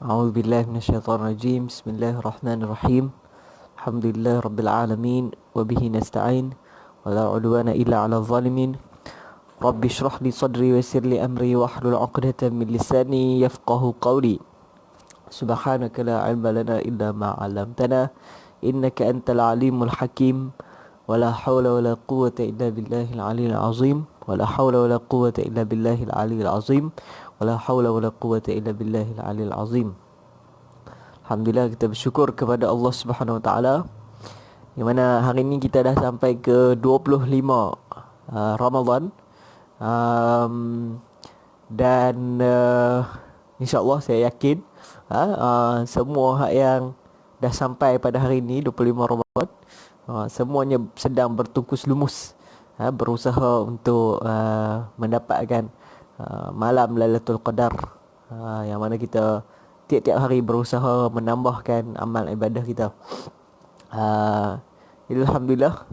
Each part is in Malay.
أعوذ بالله من الشيطان الرجيم. بسم الله الرحمن الرحيم. الحمد لله رب العالمين وبه نستعين ولا عدوان إلا على الظالمين. رب اشرح لي صدري ويسر لي أمري واحلل عقدة من لساني يفقه قولي. سبحانك لا علم لنا إلا ما علمتنا إنك أنت العليم الحكيم. ولا حول ولا قوة إلا بالله العلي العظيم. ولا حول ولا قوة إلا بالله العلي العظيم. ولا حول ولا قوة إلا بالله العلي العظيم. Alhamdulillah, kita bersyukur kepada Allah Subhanahu Wa Taala, di mana hari ini kita dah sampai ke 25 Ramadan. um, dan insya-Allah saya yakin semua hak yang dah sampai pada hari ini 25 Ramadan, semuanya sedang bertungkus lumus, berusaha untuk mendapatkan malam Lailatul Qadar, yang mana kita tiap-tiap hari berusaha menambahkan amal ibadah kita. Alhamdulillah,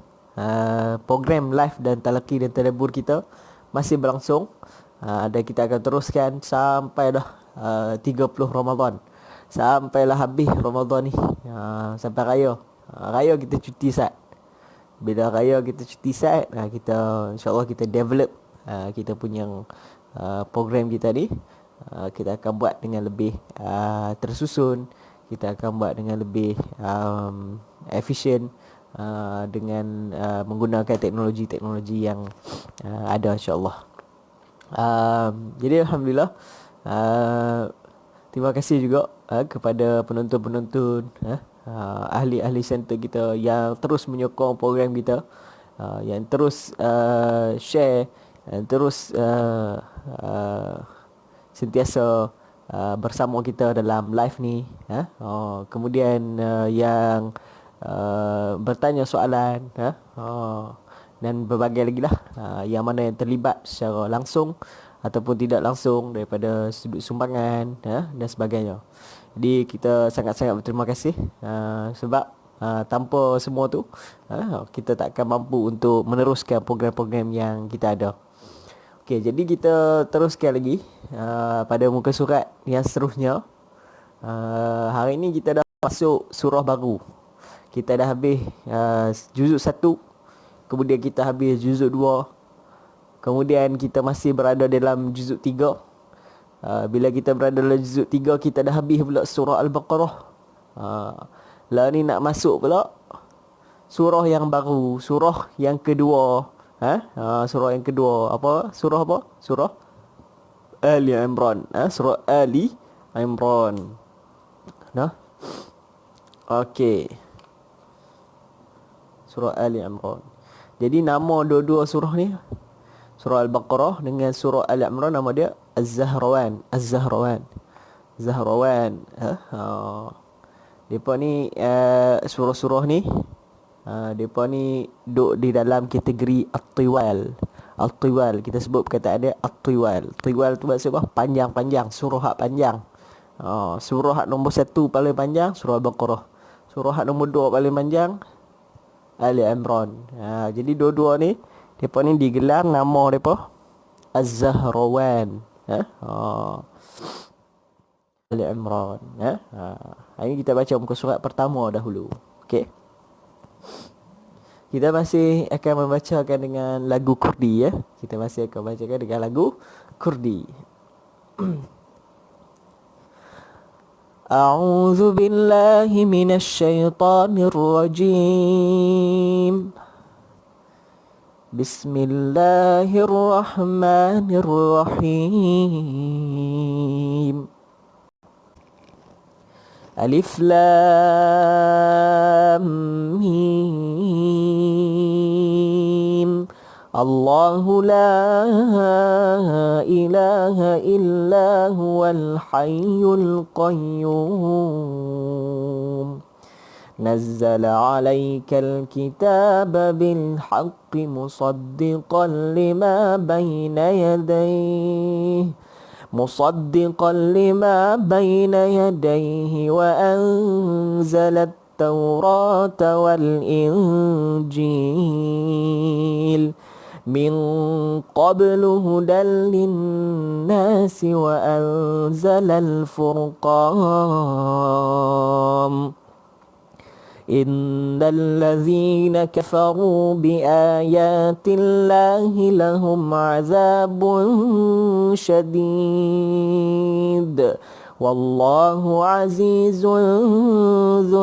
program live dan talaqi dan tadabbur kita masih berlangsung, dan kita akan teruskan sampai dah 30 Ramadan, sampailah habis Ramadan ni, sampai raya. Raya kita cuti sat. Bila raya kita cuti sat, kita insya-Allah kita develop kita punya program kita ni. Kita akan buat dengan lebih tersusun, kita akan buat dengan lebih efisien, dengan menggunakan teknologi-teknologi yang ada, insya-Allah. Jadi Alhamdulillah, terima kasih juga kepada penonton-penonton, ahli-ahli center kita yang terus menyokong program kita, yang terus share, yang terus sentiasa bersama kita dalam live ni. Kemudian yang bertanya soalan, dan berbagai lagi lah, yang mana yang terlibat secara langsung ataupun tidak langsung daripada sudut sumbangan, dan sebagainya. Jadi kita sangat-sangat berterima kasih, sebab tanpa semua tu kita tak akan mampu untuk meneruskan program-program yang kita ada. Okey, jadi kita teruskan lagi pada muka surat yang seterusnya. Hari ini kita dah masuk surah baru. Kita dah habis juzuk 1, kemudian kita habis juzuk 2, kemudian kita masih berada dalam juzuk 3. Bila kita berada dalam juzuk 3, kita dah habis pula surah Al-Baqarah. Lah ni nak masuk pula surah yang baru, surah yang kedua. Surah yang kedua apa? Surah apa? Surah Ali Imran. Surah Ali Imran. Nah. Okey. Surah Ali Imran. Jadi nama dua-dua surah ni, surah Al-Baqarah dengan surah Ali Imran, nama dia Az-Zahrawan. Az-Zahrawan. Zahrawan. Depa ni surah-surah ni, depa ni duduk di dalam kategori At-Tiwal. At-Tiwal, kita sebut perkataan dia At-Tiwal. Tiwal tu maksud apa? Panjang-panjang, surah hak panjang. Surah hak nombor 1 paling panjang surah Al-Baqarah. Surah hak nombor 2 paling panjang Ali Imran. Jadi dua-dua ni depa ni digelar nama depa Az-Zahrawan. Ali Imran. Hari ni kita baca muka surat pertama dahulu. Okey. Kita masih akan membacakan dengan lagu Kurdi, ya. Kita masih akan bacakan dengan lagu Kurdi. A'udzu billahi minasy syaithanir rajim. Bismillahirrahmanirrahim. Alif Lam Mim. Allahu la ilaha illa huwal hayyul qayyum. Nazzala 'alaikal kitaba bil haqqi musaddiqan lima bayna yadayhi مصدقا لما بين يديه وأنزل التوراة والإنجيل من قبل هدى للناس وأنزل الفرقان إن الذين كفروا بآيات الله لهم عذاب شديد والله عزيز ذو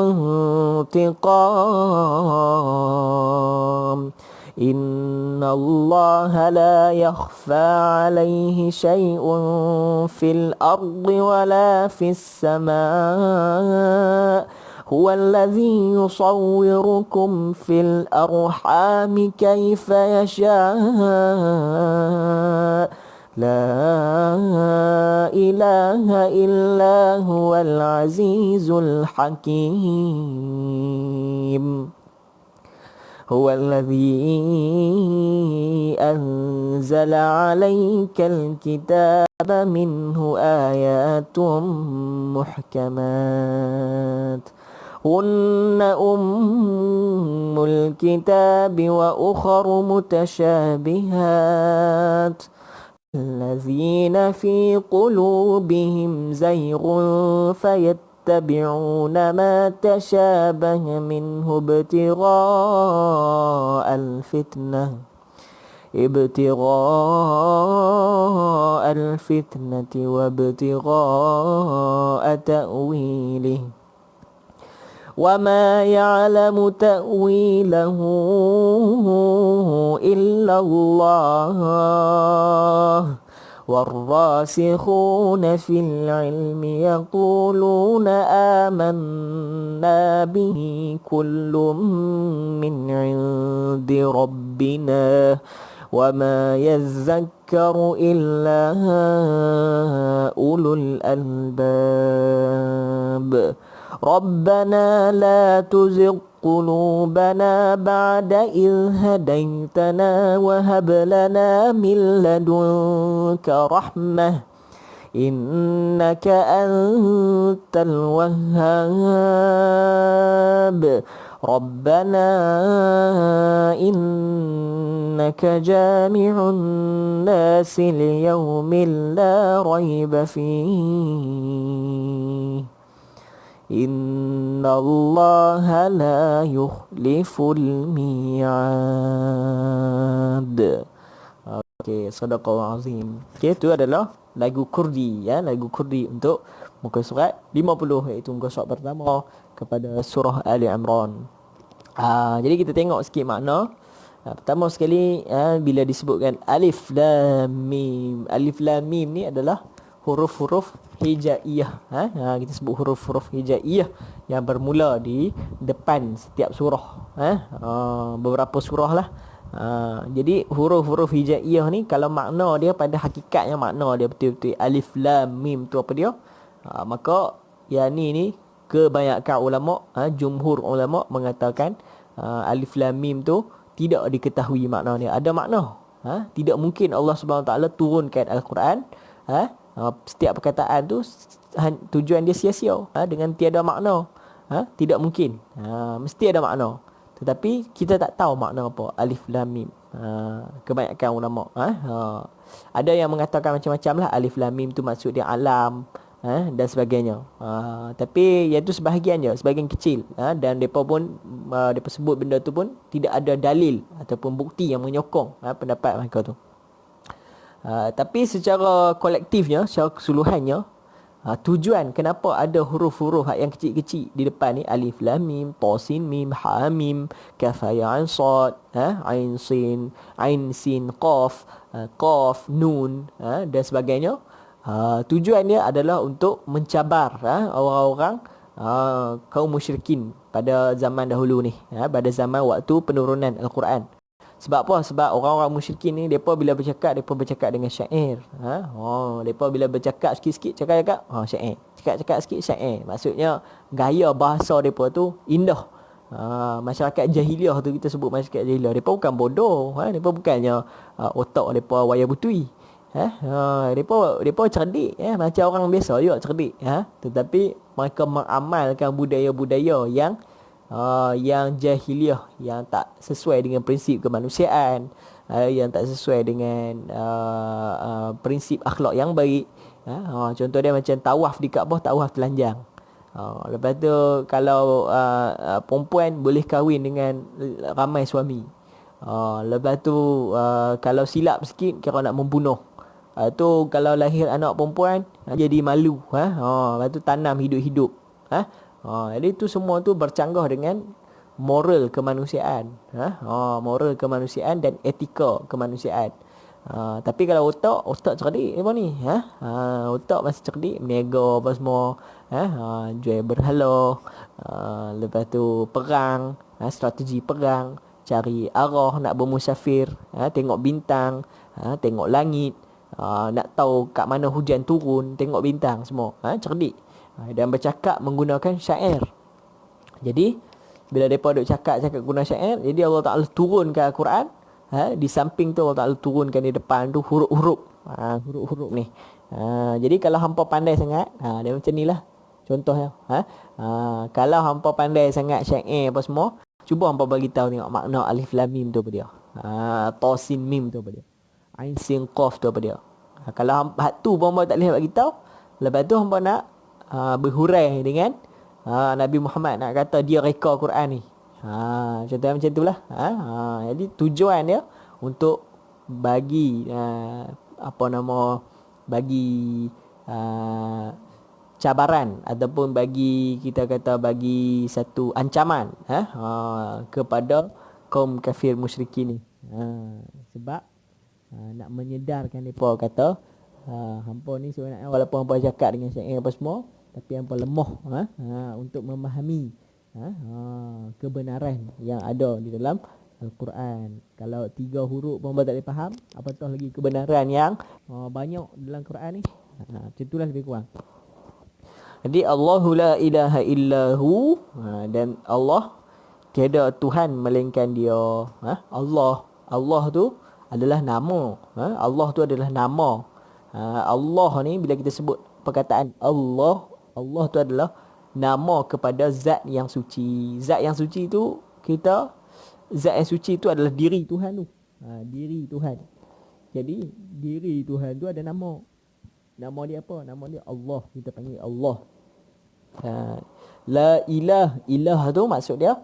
انتقام إن الله لا يخفى عليه شيء في الأرض ولا في السماء هو الذي يصوركم في الأرحام كيف يشاء لا إله إلا هو العزيز الحكيم هو الذي أنزل عليك الكتاب منه آيات محكمات هن أم الكتاب وأخر متشابهات الذين في قلوبهم زيغ فيتبعون ما تشابه منه ابتغاء الفتنة وابتغاء تأويله وما يعلم تأويله إلا الله والراسخون في العلم يقولون آمنا به كل من عند ربنا وما يذكر إلا أولو الألباب ربنا لا تزغ قلوبنا بعد إذ هديتنا وهب لنا من لدنك رحمة إنك أنت الوهاب ربنا إنك جامع الناس ليوم لا ريب فيه إن الله لا يخلف الميعاد. Okey, sadaqallahu azim. Okey, itu adalah lagu Kurdi ya, lagu Kurdi untuk muka surat 50 iaitu muka surat pertama kepada surah Ali Imran. Jadi kita tengok sikit makna. Pertama sekali bila disebutkan alif lam mim. Alif lam mim ni adalah huruf-huruf hijaiyah. Kita sebut huruf-huruf hijaiyah yang bermula di depan setiap surah. Beberapa surah lah. Jadi huruf-huruf hijaiyah ni kalau makna dia pada hakikatnya makna dia betul-betul alif lam mim tu apa dia? Maka yang ni kebanyakan ulama, jumhur ulama mengatakan alif lam mim tu tidak diketahui makna dia. Ada makna. Tidak mungkin Allah Subhanahu Wa Taala turunkan Al-Quran setiap perkataan tu tujuan dia sia-sia dengan tiada makna. Tidak mungkin. Mesti ada makna. Tetapi kita tak tahu makna apa alif lam mim. Kebanyakan ulama ada yang mengatakan macam-macam lah. Alif lam mim tu maksud dia alam dan sebagainya. Tapi iaitu sebahagian je, sebahagian kecil. Dan mereka pun mereka sebut benda tu pun tidak ada dalil ataupun bukti yang menyokong pendapat mereka tu. Tapi secara kolektifnya, secara keseluruhannya, tujuan kenapa ada huruf-huruf yang kecil-kecil di depan ni, alif lam mim, ta sin mim, ha mim, kaf ya ain sad, ain sin, qaf, qaf nun dan sebagainya. Tujuan dia adalah untuk mencabar orang-orang kaum musyrikin pada zaman dahulu ni, pada zaman waktu penurunan Al-Quran. Sebab apa? Sebab orang-orang musyrikin ni depa bila bercakap dengan syair. Depa bila bercakap sikit-sikit cakap syair. Cakap sikit syair. Maksudnya gaya bahasa depa tu indah. Masyarakat jahiliah tu kita sebut masyarakat jahiliah. Depa bukan bodoh, depa bukannya otak depa wayang butui. Depa cerdik macam orang biasa juga cerdik. Tetapi mereka mengamalkan budaya-budaya yang jahiliah, yang tak sesuai dengan prinsip kemanusiaan, yang tak sesuai dengan prinsip akhlak yang baik. Contoh dia macam tawaf di Kaabah, tawaf telanjang. Lepas tu kalau perempuan boleh kahwin dengan ramai suami. Lepas tu kalau silap sikit kira nak membunuh. Tu kalau lahir anak perempuan jadi malu. Lepas tu tanam hidup-hidup. Jadi tu semua tu bercanggah dengan moral kemanusiaan. Moral kemanusiaan dan etika kemanusiaan. Tapi kalau otak cerdik apa ni? Otak masih cerdik, berniaga apa semua. Jual berhala. Lepas tu perang, strategi perang, cari arah nak bermusafir, tengok bintang, tengok langit, nak tahu kat mana hujan turun, tengok bintang semua. Cerdik. Dan bercakap menggunakan syair. Jadi bila mereka duk cakap guna syair, jadi Allah Ta'ala turunkan Al-Quran. Di samping tu Allah Ta'ala turunkan di depan tu huruf-huruf. Huruf-huruf ni. Jadi kalau hampa pandai sangat, dia macam ni lah contohnya. Kalau hampa pandai sangat syair apa semua, cuba hampa bagi tahu tengok makna alif lam mim tu apa dia. Ta sin mim tu apa dia. Ain sin qaf tu apa dia. Kalau hak tu hampa tak boleh bagi tahu, lepas tu hampa nak berhurai dengan Nabi Muhammad, nak kata dia reka Quran ni. Contohnya macam itulah. Jadi tujuan dia untuk bagi bagi cabaran ataupun bagi kita kata bagi satu ancaman kepada kaum kafir musyrikin ni. Sebab nak menyedarkan mereka kata hampa ni sebenarnya walaupun hampa cakap dengan syair apa semua, tapi hampa lemah untuk memahami kebenaran yang ada di dalam Al-Quran. Kalau 3 huruf pun tak boleh faham, apatah lagi kebenaran yang banyak dalam Quran ni. Macam itulah lebih kurang. Jadi Allahu la ilaha illahu, dan Allah tiada Tuhan melainkan dia. Allah tu adalah nama. Allah tu adalah nama. Allah ni bila kita sebut perkataan Allah tu adalah nama kepada zat yang suci. Zat yang suci tu zat yang suci tu adalah diri Tuhan tu. Diri Tuhan. Jadi diri Tuhan tu ada nama. Nama dia apa? Nama dia Allah. Kita panggil Allah. La ilah tu maksud dia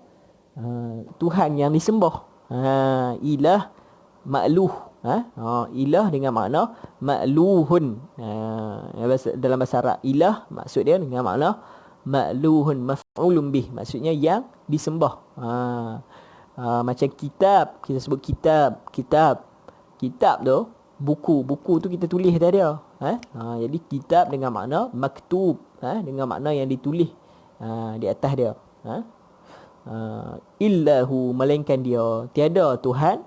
Tuhan yang disembah. Ilah ma'luh. Ilah dengan makna ma'luhun. Dalam bahasa Arab ilah maksud dia dengan makna ma'luhun, maf'ulun bih, maksudnya yang disembah. Macam kitab, kita sebut kitab tu buku tu kita tulis tadi dia. Jadi kitab dengan makna maktub, dengan makna yang ditulis di atas dia. Illahu, melainkan dia, tiada Tuhan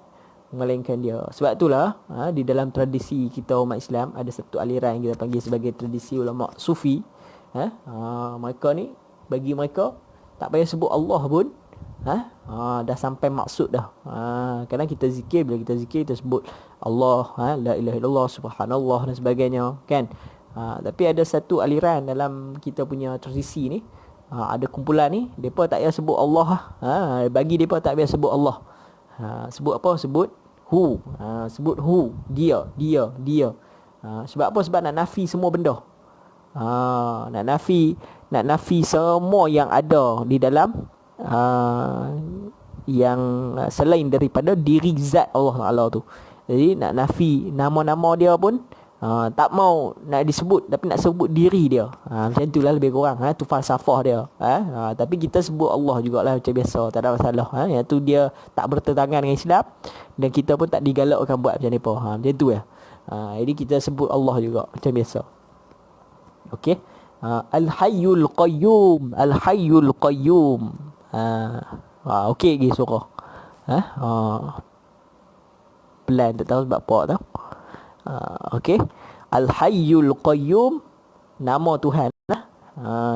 melainkan dia. Sebab itulah di dalam tradisi kita umat Islam ada satu aliran yang kita panggil sebagai tradisi ulama sufi. Mereka ni, bagi mereka tak payah sebut Allah pun dah sampai maksud dah. Kadang kita zikir, bila kita zikir kita sebut Allah, la ilaha illallah, subhanallah dan sebagainya kan. Tapi ada satu aliran dalam kita punya tradisi ni, ada kumpulan ni, depa tak payah sebut Allah. Bagi depa tak payah sebut Allah. Sebut apa? Sebut hu. Sebut hu, dia. Sebab apa? Sebab nak nafi semua benda. Nak nafi semua yang ada di dalam yang selain daripada diri zat Allah Taala tu. Jadi nak nafi nama-nama dia pun tak mau nak disebut, tapi nak sebut diri dia. Macam itulah lebih kurang. Tu falsafah dia. Tapi kita sebut Allah jugalah macam biasa, tak ada masalah. Yang tu dia tak bertentangan dengan Islam, dan kita pun tak digalakkan buat macam ni pun. Macam tu ya. Jadi kita sebut Allah juga macam biasa. Okey. Al-Hayyul Qayyum. Al-Hayyul Qayyum. Okey lagi suara. Pelan, tak tahu sebab apa tau. Okey. Al-Hayyul Qayyum, nama Tuhan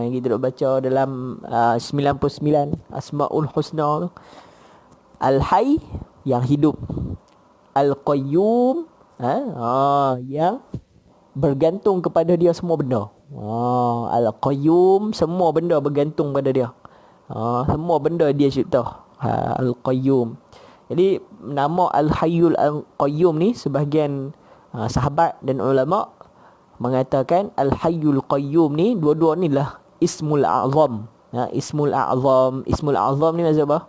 yang kita duk baca dalam 99 Asmaul Husna tu. Al-Hayy, yang hidup. Al-Qayyum, yang bergantung kepada dia semua benda. Al-Qayyum, semua benda bergantung pada dia. Semua benda dia cipta. Al-Qayyum. Jadi nama Al-Hayyul Qayyum ni sebahagian sahabat dan ulama mengatakan Al-Hayyul Qayyum ni dua-dua ni lah Ismul A'zam. Ismul A'zam. Ismul A'zam ni maksud apa?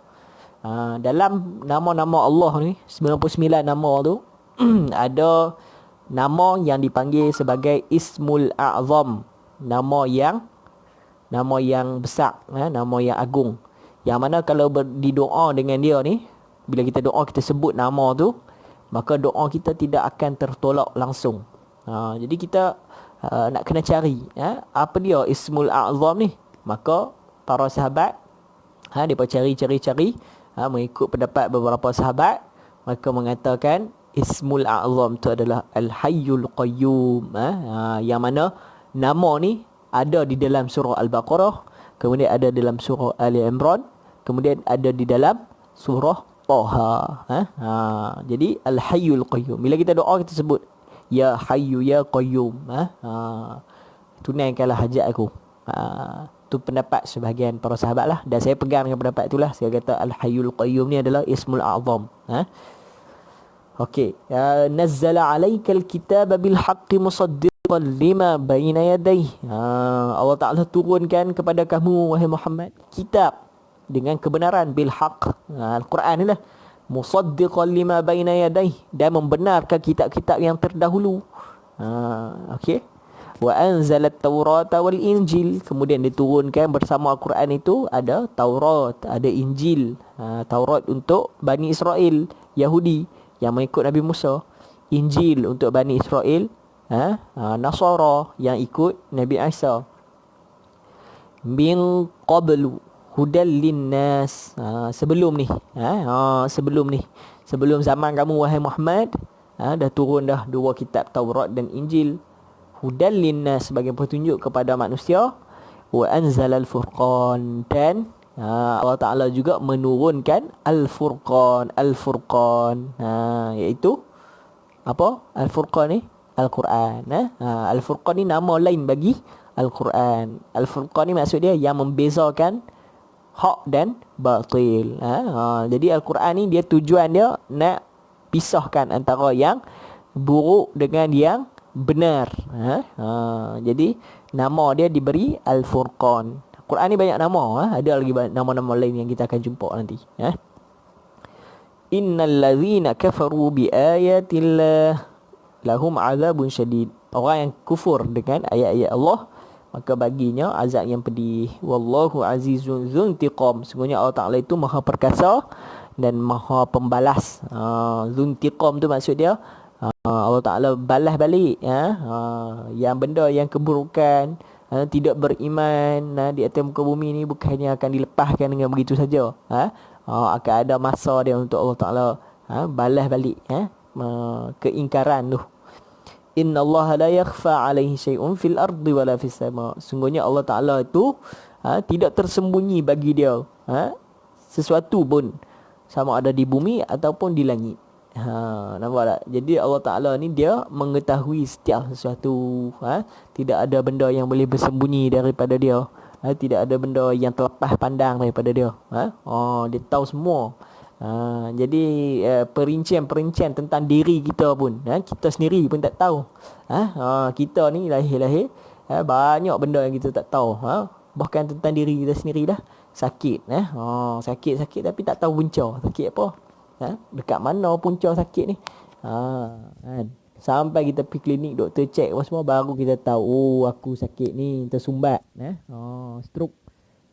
Dalam nama-nama Allah ni 99 nama tu ada nama yang dipanggil sebagai Ismul A'zam, nama yang besar, nama yang agung, yang mana kalau didoa dengan dia ni, bila kita doa kita sebut nama tu, maka doa kita tidak akan tertolak langsung. Jadi kita nak kena cari apa dia Ismul A'zam ni. Maka para sahabat mereka cari mengikut pendapat beberapa sahabat, mereka mengatakan Ismul A'zam tu adalah Al-Hayyul Qayyum, yang mana nama ni ada di dalam surah Al-Baqarah, kemudian ada dalam surah Ali Imran, kemudian ada di dalam surah Taha. Jadi Al-Hayyul Qayyum, bila kita doa kita sebut Ya Hayyu Ya Qayyum, tunaikanlah hajat aku. Tu pendapat sebahagian para sahabat lah, dan saya pegang dengan pendapat itulah. Saya kata Al-Hayyul Qayyum ni adalah Ismul A'zam. Okey, nazzala 'alaikal kitaba bil haqqi musaddiqan lima baina yadayhi. Allah Taala turunkan kepada kamu wahai Muhammad kitab dengan kebenaran, bil haqq, Al-Quran ni lah, musaddiqan lima baina yadayhi, dan membenarkan kitab-kitab yang terdahulu. Okey. Wa anzalat Taurata wal Injil, kemudian diturunkan bersama Al-Quran itu ada Taurat, ada Injil. Taurat untuk Bani Israel, Yahudi yang mengikut Nabi Musa. Injil untuk Bani Israel, Nasara yang ikut Nabi Isa. Min qablu hudal linnas, sebelum ni, sebelum zaman kamu wahai Muhammad, dah turun dah dua kitab, Taurat dan Injil. Hudal linnas, sebagai petunjuk kepada manusia. Wa anzalal furqan, dan Allah Ta'ala juga menurunkan Al-Furqan. Iaitu apa? Al-Furqan ni Al-Quran. Al-Furqan ni nama lain bagi Al-Quran. Al-Furqan ni maksud dia yang membezakan hak dan batil. Jadi Al-Quran ni dia tujuan dia nak pisahkan antara yang buruk dengan yang benar. Jadi nama dia diberi Al-Furqan. Quran ni banyak nama, ada lagi nama-nama lain yang kita akan jumpa nanti. Innal ladzina kafaru bi ayatillah lahum azabun syadid. Orang yang kufur dengan ayat-ayat Allah, maka baginya azab yang pedih. Wallahu azizun dzuntiqam. Sesungguhnya Allah Taala itu Maha perkasa dan Maha pembalas. Dzuntiqam tu maksud dia Allah Ta'ala balas balik yang benda yang keburukan, tidak beriman di atas muka bumi ni bukannya akan dilepaskan dengan begitu saja. Akan ada masa dia untuk Allah Ta'ala balas balik keingkaran tu. Inna Allah la yakhfa alaihi syai'un fil ardi wala fis sama. Sungguhnya Allah Ta'ala itu tidak tersembunyi bagi dia sesuatu pun, sama ada di bumi ataupun di langit. Nampak tak? Jadi Allah Ta'ala ni dia mengetahui setiap sesuatu. Tidak ada benda yang boleh bersembunyi daripada dia. Tidak ada benda yang terlepas pandang daripada dia. Dia tahu semua. Jadi perincian-perincian tentang diri kita pun kita sendiri pun tak tahu. Kita ni lahir-lahir banyak benda yang kita tak tahu. Bahkan tentang diri kita sendiri dah. Sakit sakit tapi tak tahu punca sakit apa. Dekat mana punca sakit ni. Sampai kita pergi klinik, doktor cek semua, baru kita tahu, aku sakit ni tersumbat, stroke,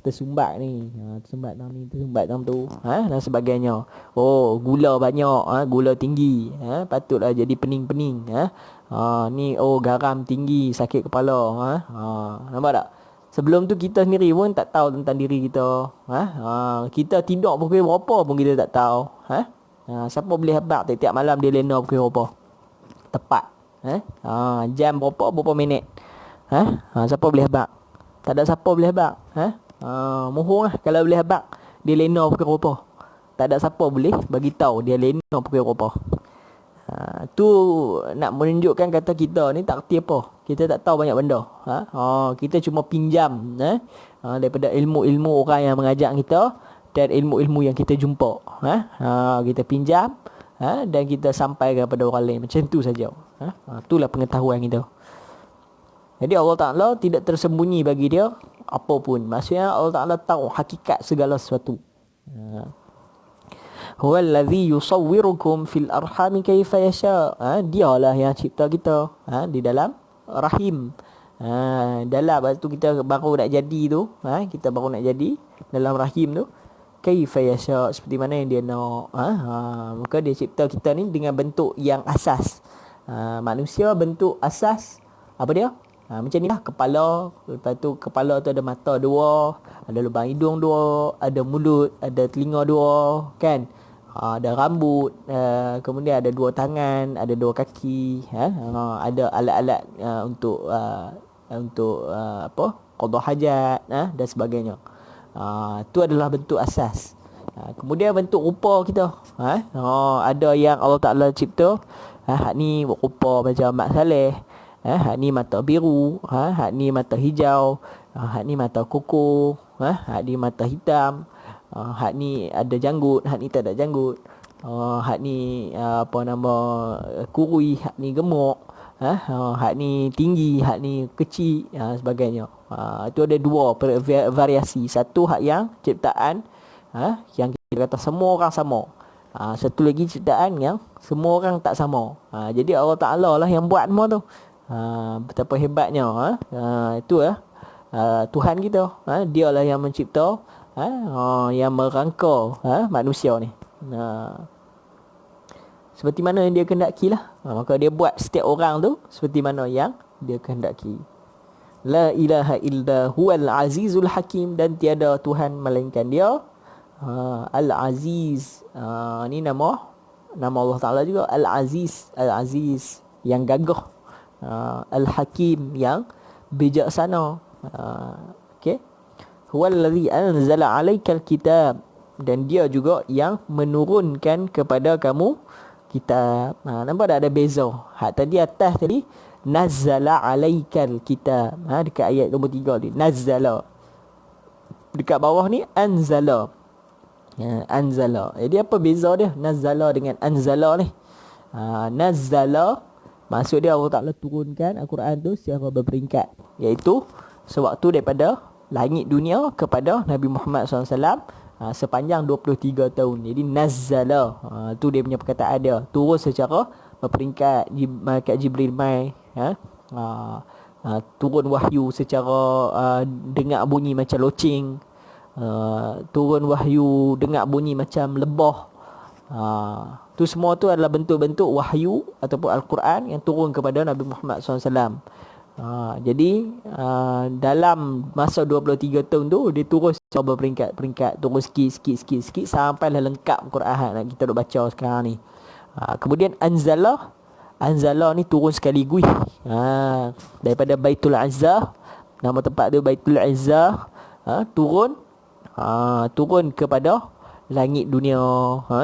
tersumbat ni, tersumbat dalam ni, tersumbat dalam tu, dan sebagainya. Gula banyak, gula tinggi, patutlah jadi pening-pening. Ni garam tinggi, sakit kepala. Nampak tak? Sebelum tu kita sendiri pun tak tahu tentang diri kita. Kita tidur pukul berapa pun kita tak tahu. Siapa boleh habaq tiap malam dia lena pukul berapa? Tepat. Jam berapa minit. Siapa boleh habaq? Tak ada siapa boleh habaq. Mohon lah kalau boleh habaq dia lena pukul berapa. Tak ada siapa boleh bagi tahu dia lena pukul berapa. Tu nak menunjukkan kata kita ni tak erti apa. Kita tak tahu banyak benda. Kita cuma pinjam daripada ilmu-ilmu orang yang mengajak kita, dan ilmu-ilmu yang kita jumpa, kita pinjam, dan kita sampaikan kepada orang lain. Macam tu saja. Itulah pengetahuan kita. Jadi Allah Ta'ala tidak tersembunyi bagi dia apa pun. Maksudnya Allah Ta'ala tahu hakikat segala sesuatu. Huwallazi yusawwirukum fil arhami kaifa yasha. Dialah yang cipta kita di dalam rahim. Dalam waktu kita baru nak jadi tu, kita baru nak jadi dalam rahim tu, kaifa yasha, seperti mana yang dia nak. Maka dia cipta kita ni dengan bentuk yang asas. Manusia bentuk asas apa dia? Macam ni lah, kepala. Lepas tu kepala tu ada mata dua, ada lubang hidung dua, ada mulut, ada telinga dua, kan? Ada rambut, kemudian ada dua tangan, ada dua kaki, ada alat-alat untuk qada hajat, dan sebagainya. Itu adalah bentuk asas. Kemudian bentuk rupa kita, ada yang Allah Ta'ala cipta, hak ni rupa macam Mak Saleh, hak ni mata biru, hak ni mata hijau, hak ni mata kuku, hak ni mata hitam, hak ni ada janggut, hak ni tak ada janggut, hak ni kurui, hak ni gemuk, hak ni tinggi, hak ni kecil, sebagainya. Itu ada dua variasi. Satu hak yang ciptaan, yang kita kata semua orang sama. Satu lagi ciptaan yang semua orang tak sama. Jadi Allah Ta'ala lah yang buat semua tu. Betapa hebatnya. Itu Tuhan kita. Dia lah yang mencipta, yang merangka manusia ni. Seperti mana yang dia kehendaki lah. Maka dia buat setiap orang tu seperti mana yang dia kehendaki. La ilaha illa huwal azizul hakim. Dan tiada Tuhan melainkan dia Al-Aziz. Ni nama Allah Ta'ala juga. Al-Aziz, Al-Aziz yang gagah, Al-Hakim yang bijaksana. Okay. Huwallazi anzala 'alaikal kitab. Dan dia juga yang menurunkan kepada kamu kitab. Nampak tak ada beza? Hak tadi atas tadi nazzala 'alaikal kitab. Dekat ayat nombor 3 ni nazzala. Dekat bawah ni anzala. Anzala. Jadi apa beza dia nazzala dengan anzala ni? Nazzala maksud dia Allah Ta'ala turunkan Al-Quran tu secara berperingkat, iaitu sewaktu daripada langit dunia kepada Nabi Muhammad SAW, sepanjang 23 tahun. Jadi nazzala, tu dia punya perkataan dia, turun secara berperingkat. Malaikat Jibril mai, turun wahyu secara dengar bunyi macam loceng, turun wahyu dengar bunyi macam lebah. Tu semua tu adalah bentuk-bentuk wahyu ataupun Al-Quran yang turun kepada Nabi Muhammad SAW. Jadi dalam masa 23 tahun tu dia turun secara berperingkat, turun sikit sampailah lengkap Quran yang kita duk baca sekarang ni. Kemudian anzala ni turun sekaligus, daripada Baitul Izzah, nama tempat tu Baitul Izzah, turun kepada langit dunia,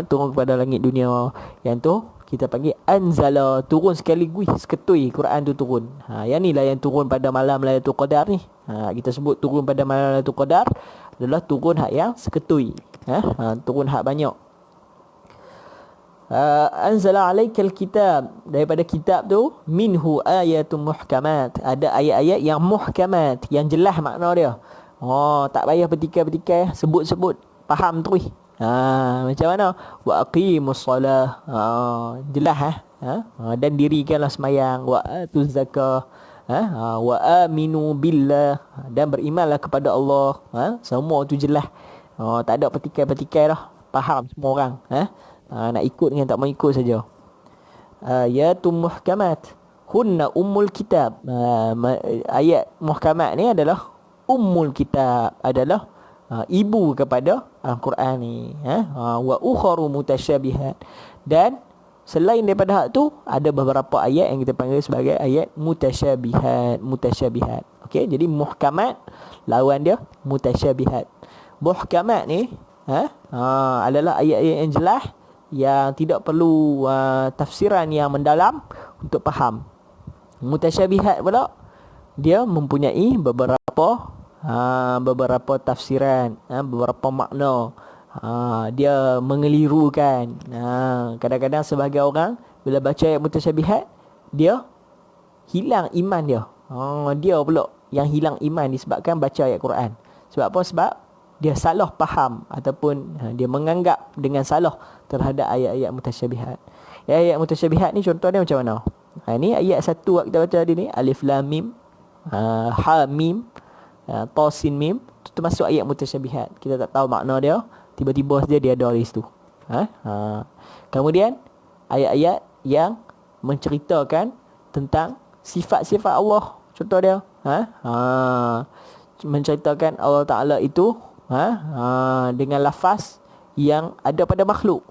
turun kepada langit dunia. Yang tu kita panggil anzala, turun sekaligus, seketui Quran tu turun. Yang ni lah yang turun pada malam Lailatul Qadar ni. Kita sebut turun pada malam Lailatul Qadar adalah turun hak yang seketui, turun hak banyak. Anzala 'alaikal kitab, daripada kitab tu minhu ayatun muhkamat, ada ayat-ayat yang muhkamat, yang jelas makna dia. Tak payah petikai-petikai, sebut-sebut, faham terus. Macam mana? Wa aqimus solah, jelas dan dirikanlah semayang. Wa atuz zakah, wa aminu billah, dan berimanlah kepada Allah. Semua tu jelas. Tak ada petikai-petikai dah, faham semua orang. Nak ikut dengan tak mau ikut saja. Ayatul muhkamat hunna ummul kitab. Ayat muhkamat ni adalah ummul kitab, adalah ibu kepada Al-Quran ni. Wa ukharu mutasyabihat, dan selain daripada hak tu ada beberapa ayat yang kita panggil sebagai ayat mutasyabihat. Okey, jadi muhkamat lawan dia mutasyabihat. Muhkamat ni adalah ayat-ayat yang jelas, yang tidak perlu tafsiran yang mendalam untuk faham. Mutasyabihat pula dia mempunyai beberapa tafsiran, beberapa makna, Dia mengelirukan. Kadang-kadang sebagai orang bila baca ayat mutasyabihat, dia hilang iman dia. Dia pula yang hilang iman disebabkan baca ayat Quran. Sebab apa? Sebab dia salah faham ataupun dia menganggap dengan salah terhadap ayat-ayat mutasyabihat. Ayat mutasyabihat ni contoh dia macam mana? Ni ayat 1 kita baca tadi ni, alif lam mim, ha mim, ta sin mim, itu termasuk ayat mutasyabihat. Kita tak tahu makna dia, tiba-tiba saja dia ada di situ. Kemudian ayat-ayat yang menceritakan tentang sifat-sifat Allah. Contoh dia, menceritakan Allah Ta'ala itu dengan lafaz yang ada pada makhluk.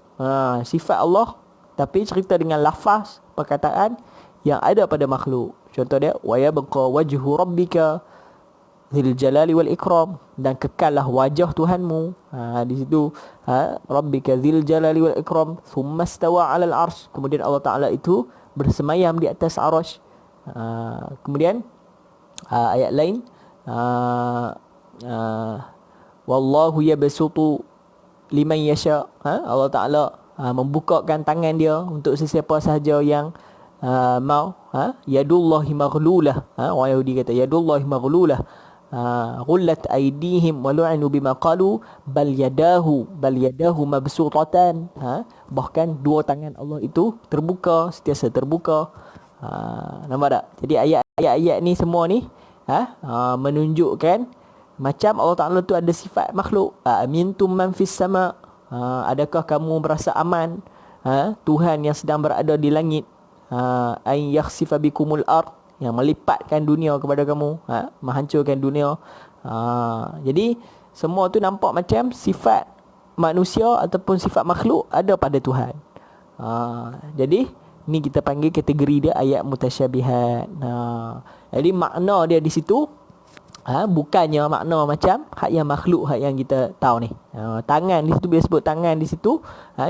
Sifat Allah tapi cerita dengan lafaz perkataan yang ada pada makhluk. Contoh dia, wa yabqa wajhu rabbika dzil jalali wal ikram, dan kekallah wajah Tuhanmu. Di situ rabbika dzil jalali wal ikram thumma stawa 'alal arsy, kemudian Allah Taala itu bersemayam di atas arasy. Kemudian ayat lain, wallahu yabsutu liman yasha, Allah Taala membukakan tangan dia untuk sesiapa sahaja yang mau. Yadullahi maghlulah, orang Yahudi kata yadullahi maghlulah, ghullat aydihim wa lu'inu bima qalu bal yadahu mabsutatan. Bahkan dua tangan Allah itu terbuka, sentiasa terbuka. Nampak tak? Jadi ayat-ayat ni semua ni menunjukkan macam Allah Ta'ala tu ada sifat makhluk. Amintum man fis sama', adakah kamu merasa aman, Tuhan yang sedang berada di langit, ay yakhsifa bikumul ard, yang melipatkan dunia kepada kamu, menghancurkan dunia. Jadi semua tu nampak macam sifat manusia ataupun sifat makhluk ada pada Tuhan. Jadi ni kita panggil kategori dia ayat mutasyabihat. Jadi makna dia di situ bukannya makna macam hak yang makhluk, hak yang kita tahu ni. Tangan di situ, bila sebut tangan di situ,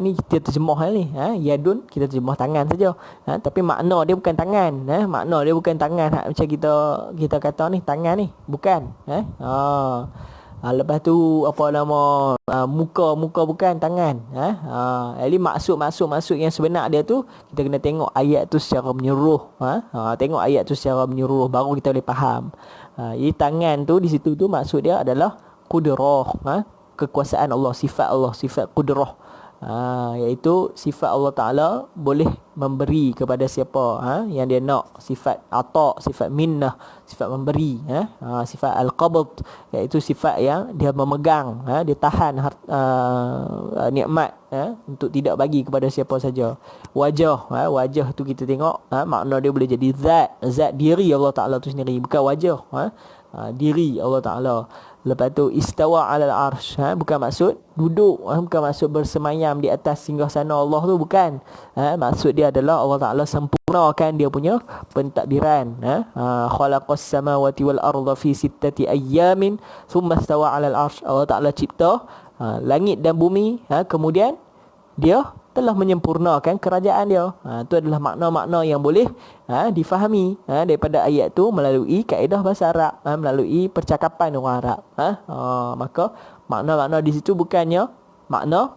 ni kita terjemah ni, yadun kita terjemah tangan saja. Tapi makna dia bukan tangan, makna dia bukan tangan hak macam kita kata ni tangan ni, bukan. Lepas tu apa nama, muka bukan tangan. Jadi maksud yang sebenar dia tu kita kena tengok ayat tu secara menyeluruh. Tengok ayat tu secara menyeluruh baru kita boleh faham. Jadi tangan tu di situ tu maksud dia adalah qudrah, kekuasaan Allah, sifat qudrah. Iaitu sifat Allah Ta'ala boleh memberi kepada siapa yang dia nak. Sifat ata', sifat minnah, sifat memberi, sifat al-qabd, iaitu sifat yang dia memegang, dia tahan nikmat untuk tidak bagi kepada siapa saja. Wajah tu kita tengok, makna dia boleh jadi zat diri Allah Ta'ala tu sendiri, bukan wajah, diri Allah Ta'ala. Lepas tu istawa 'alal arsy, bukan maksud duduk, bukan maksud bersemayam di atas singgasana Allah tu, bukan. Maksud dia adalah Allah Ta'ala sempurnakan dia punya pentadbiran. Khalaqas samawati wal arda fi sittati ayyamin thumma istawa 'alal arsy. Allah Ta'ala cipta langit dan bumi, kemudian dia telah menyempurnakan kerajaan dia. Itu adalah makna-makna yang boleh difahami daripada ayat tu melalui kaedah bahasa Arab, melalui percakapan orang Arab. Maka makna-makna di situ bukannya makna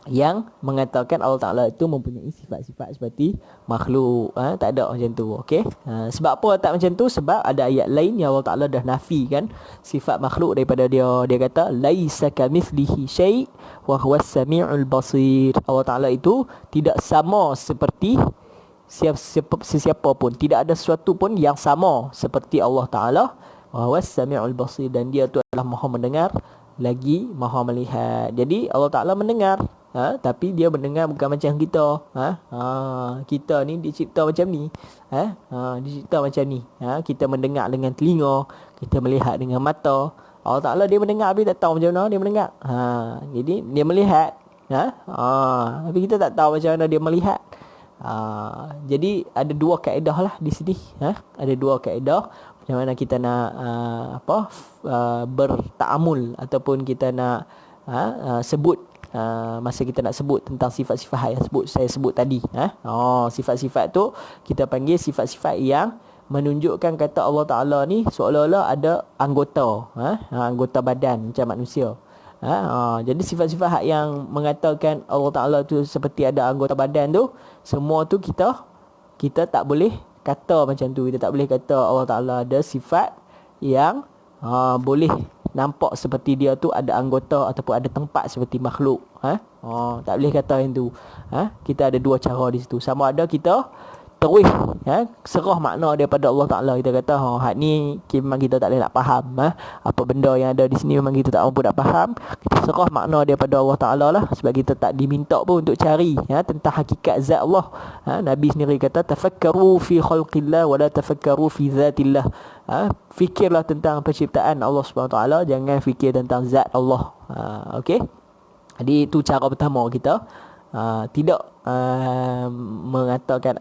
yang mengatakan Allah Ta'ala itu mempunyai sifat-sifat seperti makhluk. Tak ada macam tu. Okay? Sebab apa tak macam tu? Sebab ada ayat lain yang Allah Ta'ala dah nafikan sifat makhluk daripada dia. Dia kata laisa kamithlihi syai' wa huwas sami'ul basir. Allah Ta'ala itu tidak sama seperti sesiapa pun. Tidak ada sesuatu pun yang sama seperti Allah Ta'ala. Wa huwas sami'ul basir. Dan dia tu adalah maha mendengar lagi maha melihat. Jadi Allah Ta'ala mendengar, tapi dia mendengar bukan macam kita. Kita ni dicipta macam ni. Dicipta macam ni. Kita mendengar dengan telinga, kita melihat dengan mata. Allah Ta'ala dia mendengar tapi tak tahu macam mana dia mendengar. Jadi dia melihat, tapi kita tak tahu macam mana dia melihat. Jadi ada dua kaedah lah di sini. Ada dua kaedah macam mana kita nak bertaamul ataupun kita nak sebut masa kita nak sebut tentang sifat-sifat yang saya sebut tadi. Sifat-sifat tu kita panggil sifat-sifat yang menunjukkan kata Allah Ta'ala ni seolah-olah ada anggota, anggota badan macam manusia. Jadi sifat-sifat hak yang mengatakan Allah Ta'ala tu seperti ada anggota badan tu, semua tu kita tak boleh kata macam tu. Kita tak boleh kata Allah Ta'ala ada sifat yang boleh nampak seperti dia tu ada anggota ataupun ada tempat seperti makhluk. Tak boleh kata yang tu. Kita ada dua cara di situ. Sama ada kita terus serah makna daripada Allah Ta'ala. Kita kata hak ni memang kita tak boleh nak faham. Apa benda yang ada di sini memang kita tak mampu nak faham. Kita serah makna daripada Allah Ta'ala lah. Sebab kita tak diminta pun untuk cari tentang hakikat zat Allah. Nabi sendiri kata tafakkaru fi khalqillah wa la tafakkaru fi zatillah. Fikirlah tentang penciptaan Allah SWT, jangan fikir tentang zat Allah. Okey. Jadi itu cara pertama kita tidak mengatakan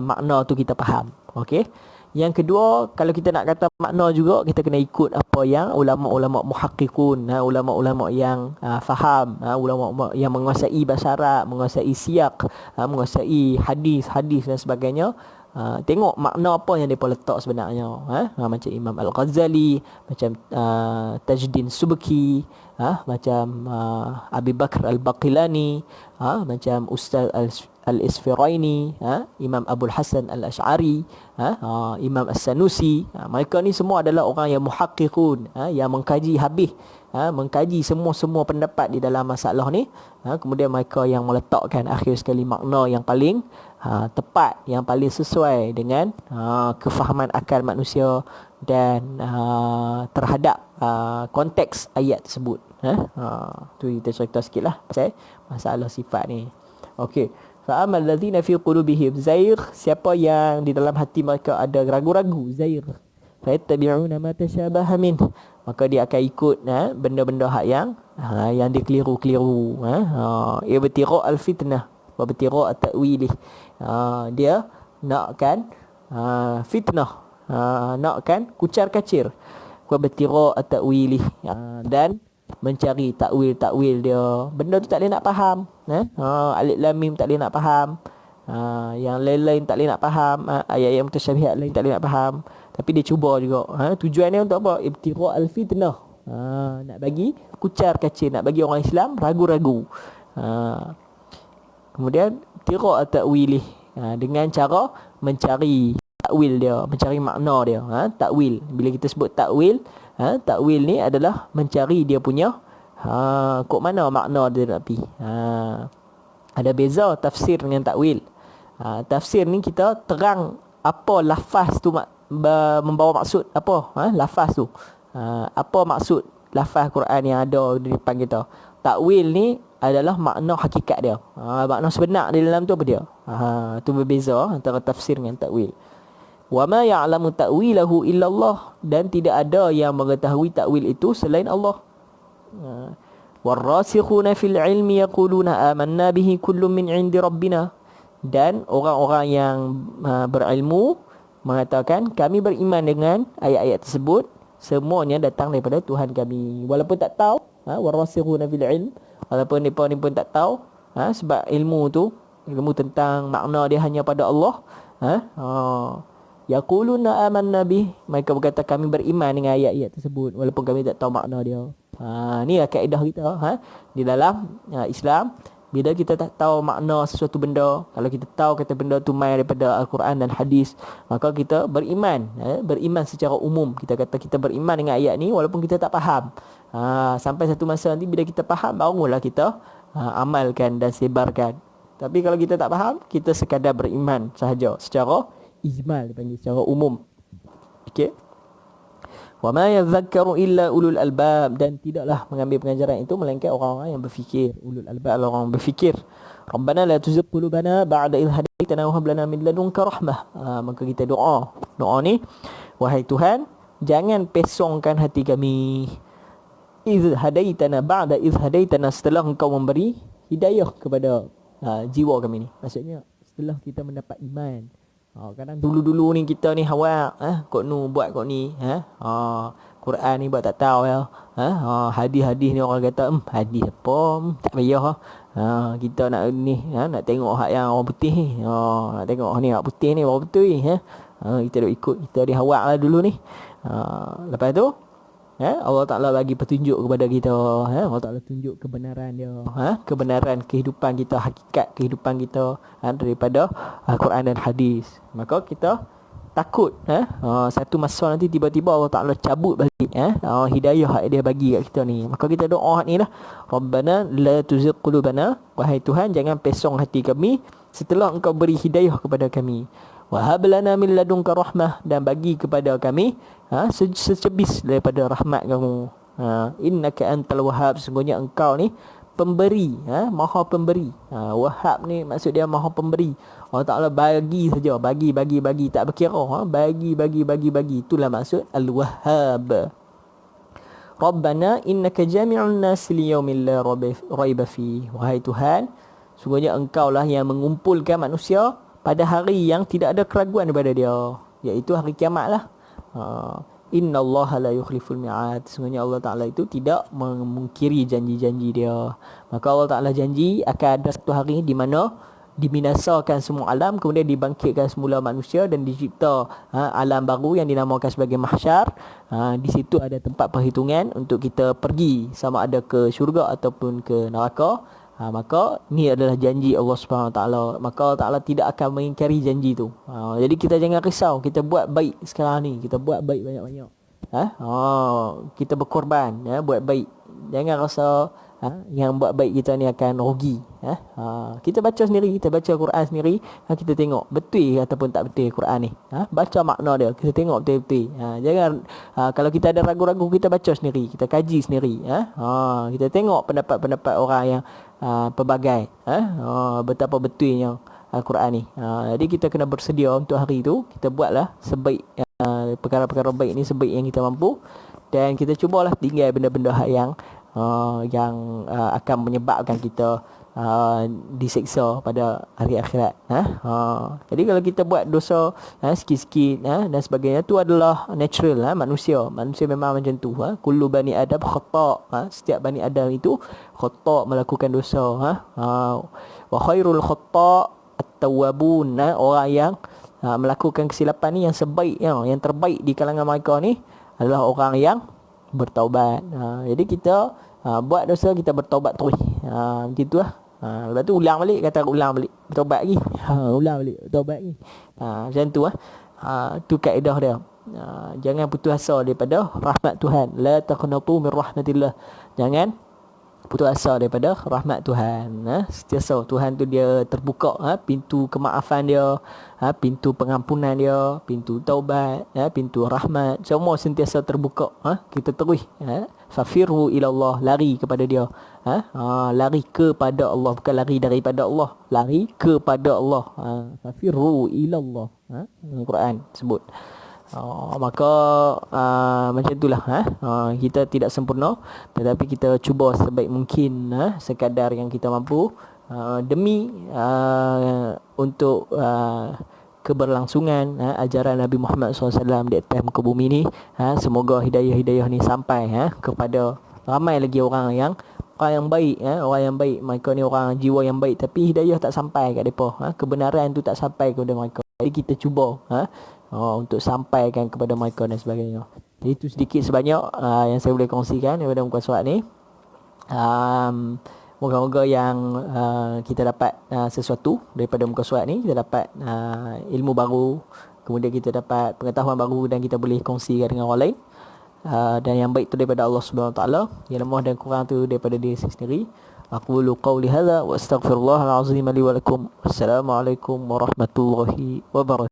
makna tu kita faham. Okey. Yang kedua, kalau kita nak kata makna juga, kita kena ikut apa yang ulama-ulama muhaqqiqun, ulama-ulama yang faham, ulama yang menguasai bahasa Arab, menguasai siyak, menguasai hadis dan sebagainya. Tengok makna apa yang mereka letak sebenarnya. Macam Imam Al-Ghazali, macam Tajuddin Subki, macam Abi Bakr Al-Baqilani, macam Ustaz Al-Isfiraini, Imam Abul Hasan Al-Ash'ari, Imam As-Sanusi. Mereka ni semua adalah orang yang muhaqqiqun, yang mengkaji habis, mengkaji semua pendapat di dalam masalah ni. Kemudian mereka yang meletakkan akhir sekali makna yang paling tepat, yang paling sesuai dengan kefahaman akal manusia dan terhadap konteks ayat tersebut. Tu kita cerita sikit lah pasal masalah sifat ni. Okey. Fa'amal ladzina fi qulubihim zair, siapa yang di dalam hati mereka ada ragu-ragu, zair, fayattabi'una ma tashabaha min, maka dia akan ikut benda-benda hak yang dikeliru-keliru. Ibtira al-fitnah wa ibtira at-ta'wilih. Dia nakkan fitnah, nakkan kucar-kacir, wa ibtira at-ta'wilih, dan mencari takwil dia. Benda tu tak boleh nak faham. Alif lam mim tak boleh nak faham. Yang lain-lain tak boleh nak faham. Ayat-ayat mutasyabihat lain tak boleh nak faham. Tapi dia cuba juga. Tujuannya untuk apa? Ibtira al-fitnah. Nak bagi kucar kacir, nak bagi orang Islam ragu-ragu. Kemudian ibtira at-ta'wilih, dengan cara mencari takwil dia, mencari makna dia. Takwil. Bila kita sebut takwil, takwil ni adalah mencari dia punya kok mana makna dia nak pergi. Ada beza tafsir dengan takwil. Tafsir ni kita terang apa lafaz tu membawa maksud apa. Lafaz tu apa maksud lafaz Quran yang ada di depan kita. Takwil ni adalah makna hakikat dia. Makna sebenar di dalam tu apa dia. Tu berbeza antara tafsir dengan takwil. Wa ma ya'lamu ta'wilahu illallah, dan tidak ada yang mengetahui takwil itu selain Allah. Warasikhuna fil ilmi yaquluna amanna bihi kullun min 'indi rabbina, dan orang-orang yang berilmu mengatakan kami beriman dengan ayat-ayat tersebut, semuanya datang daripada Tuhan kami. Walaupun tak tahu, warasikhuna fil ilm, walaupun mereka ni pun tak tahu, sebab ilmu tentang makna dia hanya pada Allah. Yaquluna amanna bih, mereka berkata kami beriman dengan ayat-ayat tersebut walaupun kami tak tahu makna dia. Ni lah kaedah kita di dalam Islam. Bila kita tak tahu makna sesuatu benda, kalau kita tahu kata benda tu mai daripada Al-Quran dan hadis, maka kita beriman. Beriman secara umum. Kita kata kita beriman dengan ayat ni walaupun kita tak faham. Sampai satu masa nanti bila kita faham, barulah kita amalkan dan sebarkan. Tapi kalau kita tak faham, kita sekadar beriman sahaja secara ijmal, dipanggil secara umum. Okey. Wa ma yadhakkaru illa ulul albab, dan tidaklah mengambil pengajaran itu melainkan orang-orang yang berfikir. Ulul albab, orang berfikir. Rabbana la tuzigh qulubana ba'da idh hadaitana wa hab lana min ladunka rahmah. Maka kita doa ni, wahai Tuhan, jangan pesongkan hati kami. Idh hadaitana, ba'da idh hadaitana, setelah engkau memberi hidayah kepada jiwa kami ni. Maksudnya setelah kita mendapat iman. Kadang dulu-dulu ni kita ni hawa, kok nu buat kok ni, Quran ni buat tak tahu ya. Hadis-hadis ni orang kata hadis apa, tak payah. Kita nak ni, nak tengok hak yang orang putih ni. Nak tengok ni hak putih ni orang betul ni. Kita duk ikut, kita di hawa lah dulu ni. Lepas tu Allah Ta'ala bagi petunjuk kepada kita. Allah Ta'ala tunjuk kebenaran dia. Kebenaran kehidupan kita, hakikat kehidupan kita daripada Al-Quran dan hadis. Maka kita takut satu masa nanti tiba-tiba Allah Ta'ala cabut balik hidayah yang dia bagi kat kita ni. Maka kita doa ni lah, Rabbana la tuzigh qulubana, wahai Tuhan jangan pesong hati kami setelah engkau beri hidayah kepada kami. Wa hab lana min ladunka rahmah, dan bagi kepada kami secebis daripada rahmat kamu. Innaka antal wahhab, sesungguhnya engkau ni pemberi, maha pemberi. Wahhab ni maksud dia maha pemberi. Allah Ta'ala bagi saja, bagi tak berkira, bagi. Itulah maksud Al-Wahhab. Rabbana innaka jami'un nas liyaumin la raiba fi. Wahai Tuhan, sungguhnya engkau lah yang mengumpulkan manusia pada hari yang tidak ada keraguan daripada dia, iaitu hari kiamat lah. Innallaha la yukhliful mi'ad, sungguhnya Allah Ta'ala itu tidak memungkiri janji-janji dia. Maka Allah Ta'ala janji akan ada satu hari di mana dibinasakan semua alam, kemudian dibangkitkan semula manusia dan dicipta alam baru yang dinamakan sebagai mahsyar. Di situ ada tempat perhitungan untuk kita pergi sama ada ke syurga ataupun ke neraka. Maka ni adalah janji Allah Subhanahu Wa Taala. Maka Allah Taala tidak akan mengingkari janji tu. Jadi kita jangan risau, kita buat baik sekarang ni, kita buat baik banyak-banyak. Kita berkorban buat baik. Jangan rasa yang buat baik kita ni akan rugi. Kita baca sendiri, kita baca Quran sendiri, kita tengok betul ataupun tak betul Quran ni. Baca makna dia, kita tengok betul-betul. Jangan kalau kita ada ragu-ragu, kita baca sendiri, kita kaji sendiri. Kita tengok pendapat-pendapat orang yang pelbagai, betapa betulnya Al-Quran ni. Jadi kita kena bersedia untuk hari itu. Kita buatlah sebaik perkara-perkara baik ni sebaik yang kita mampu, dan kita cubalah tinggal benda-benda yang akan menyebabkan kita diseksa pada hari akhirat. Jadi kalau kita buat dosa sikit-sikit dan sebagainya, tu adalah natural manusia memang macam tu. Kullu bani adam khata', setiap bani adam itu khata', melakukan dosa. Wa khairul khata' at-tawwabun, orang yang melakukan kesilapan ni yang sebaik, yang terbaik di kalangan mereka ni adalah orang yang bertaubat. Jadi kita buat dosa, kita bertaubat terus. Macam tu lah. Lepas tu ulang balik, bertaubat lagi. Ulang balik, bertaubat lagi. Macam tu lah. Tu kaedah dia. Jangan putus asa daripada rahmat Tuhan. La taqnatu min rahmatillah. Jangan putus asa daripada rahmat Tuhan. Sentiasa Tuhan tu dia terbuka pintu kemaafan dia, pintu pengampunan dia, pintu taubat, pintu rahmat, semua sentiasa terbuka. Kita terus fafirru ilallah, lari kepada dia. Lari kepada Allah, bukan lari daripada Allah, lari kepada Allah. Fafirru ilallah, Al-Quran sebut. Maka macam itulah. Kita tidak sempurna, tetapi kita cuba sebaik mungkin, sekadar yang kita mampu, demi untuk keberlangsungan ajaran Nabi Muhammad SAW di atas muka bumi ni. Semoga hidayah-hidayah ni sampai kepada ramai lagi orang yang baik. Orang yang baik, mereka ni orang jiwa yang baik, tapi hidayah tak sampai kat mereka. Kebenaran tu tak sampai kepada mereka. Jadi kita cuba untuk sampaikan kepada mereka dan sebagainya. Jadi itu sedikit sebanyak yang saya boleh kongsikan daripada muka surat ni. Moga-moga yang kita dapat sesuatu daripada muka surat ni. Kita dapat ilmu baru, kemudian kita dapat pengetahuan baru, dan kita boleh kongsikan dengan orang lain. Dan yang baik tu daripada Allah Subhanahu Wa Taala, yang lemah dan kurang tu daripada diri sendiri. Aqulu qawli hadza wa astaghfirullahal azim li wa lakum. Assalamualaikum warahmatullahi wabarakatuh.